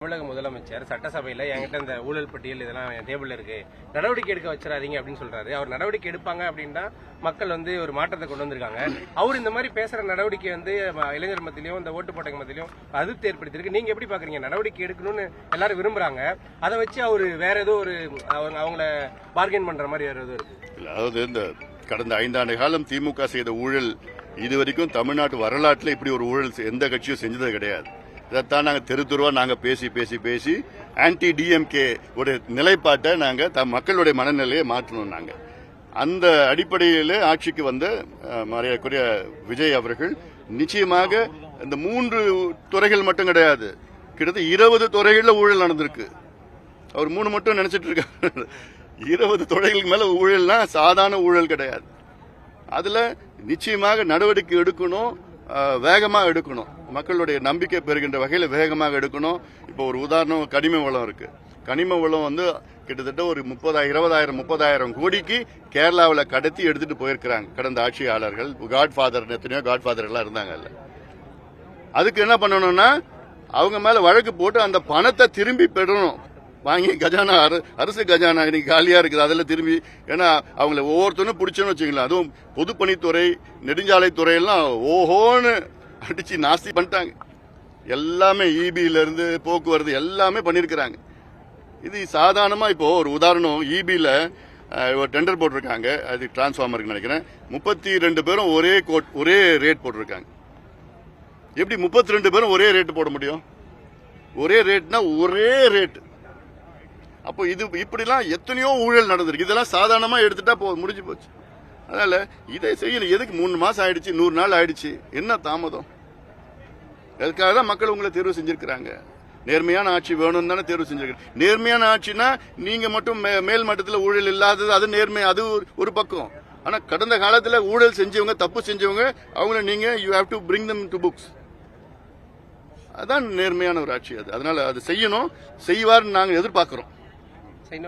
தமிழக முதலமைச்சர் சட்டசபையில என்கிட்ட இந்த ஊழல் பட்டியல் இதெல்லாம் என் டேபிள்ல இருக்கு, நடவடிக்கை எடுக்க வச்சிடாதீங்க அப்படின்னு சொல்றாரு. அவர் நடவடிக்கை எடுப்பாங்க அப்படின்னா மக்கள் ஒரு மாற்றத்தை கொண்டு வந்திருக்காங்க. அவர் இந்த மாதிரி பேசுற நடவடிக்கை இளைஞர் மத்தியிலும் இந்த ஓட்டு போட்டவங்க மத்தியிலும் அதிருப்தி ஏற்படுத்திருக்கு. நீங்க எப்படி பாக்குறீங்க? நடவடிக்கை எடுக்கணும்னு எல்லாரும் விரும்புறாங்க, அதை வச்சு அவரு வேற ஏதோ அவங்கள பார்கெயின் பண்ற மாதிரி வேற ஏதோ இருக்கு. அதாவது இந்த கடந்த 5 ஆண்டு காலம் திமுக செய்த ஊழல் இதுவரைக்கும் தமிழ்நாட்டு வரலாற்றில் இப்படி ஒரு ஊழல் எந்த கட்சியும் செஞ்சது கிடையாது. இதைத்தான் நாங்கள் தெருவா நாங்கள் பேசி ஆன்டி டிஎம்கே உடைய நிலைப்பாட்டை நாங்கள் மக்களுடைய மனநிலையை மாற்றணும். நாங்கள் அந்த அடிப்படையில் ஆட்சிக்கு வந்த மரியாதைக்குரிய விஜய் அவர்கள் நிச்சயமாக இந்த 3 துறைகள் மட்டும் கிடையாது, கிட்டத்தட்ட 20 துறைகளில் ஊழல் நடந்திருக்கு. அவர் 3 மட்டும் நினைச்சிட்டு இருக்காரு. 20 துறைகளுக்கு மேல ஊழல்னா சாதாரண ஊழல் கிடையாது. அதுல நிச்சயமாக நடவடிக்கை எடுக்கணும், வேகமாக எடுக்கணும். மக்களுடைய நம்பிக்கை பெறுகின்ற வகையில் வேகமாக எடுக்கணும். இப்போ ஒரு உதாரணம், கனிம வளம் இருக்கு. கனிம வளம் கிட்டத்தட்ட ஒரு 30,000 கோடிக்கு கேரளாவில் கடத்தி எடுத்துட்டு போயிருக்கிறாங்க கடந்த ஆட்சியாளர்கள். காட்ஃபாதர் எத்தனையோ காட்ஃபாதர்கள்லாம் இருந்தாங்கல்ல. அதுக்கு என்ன பண்ணணும்னா அவங்க மேல வழக்கு போட்டு அந்த பணத்தை திரும்பி பெறணும். வாங்கி கஜானா அரசு கஜானா இன்னைக்கு காலியா இருக்குது, அதில் திரும்பி, ஏன்னா அவங்களை ஒவ்வொருத்தரும் பிடிச்சோன்னு வச்சுக்கலாம். அதுவும் பொதுப்பணித்துறை, நெடுஞ்சாலைத்துறை எல்லாம் ஓஹோன்னு அடிச்சு நாஸ்தி பண்ணிட்டாங்க. எல்லாமே இபியில இருந்து போக்குவரத்து எல்லாமே பண்ணிருக்கிறாங்க. இது சாதாரணமா இப்போ ஒரு உதாரணம், இபியில டெண்டர் போட்டிருக்காங்க, அது டிரான்ஸ்பார்மருக்கு நினைக்கிறேன். 32 பேரும் ஒரே ரேட் போட்டிருக்காங்க. எப்படி 32 பேரும் ஒரே ரேட் போட முடியும்? ஒரே ரேட்னா ஒரே ரேட். அப்போ இப்படிலாம் எத்தனையோ ஊழல் நடந்திருக்கு. இதெல்லாம் சாதாரணமா எடுத்துட்டா முடிஞ்சு போச்சு. அதனால இதை செய்யணும். எதுக்கு 3 மாசம் ஆயிடுச்சு, 100 நாள் ஆயிடுச்சு, என்ன தாமதம்? அதுக்காக தான் மக்கள் உங்களை தேர்வு செஞ்சிருக்கிறாங்க. நேர்மையான ஆட்சி வேணும்னு தானே தேர்வு செஞ்சிருக்காங்க. நேர்மையான ஆட்சினா நீங்க மட்டும் மேல் மட்டத்தில் ஊழல் இல்லாதது, அது நேர்மை, அது ஒரு பக்கம். ஆனா கடந்த காலத்தில் ஊழல் செஞ்சவங்க, தப்பு செஞ்சவங்க, அவங்கள நீங்க you have to bring them to books. அதான் நேர்மையான ஒரு ஆட்சி அது. அதனால அது செய்யணும், செய்வார்னு நாங்கள் எதிர்பார்க்கிறோம்.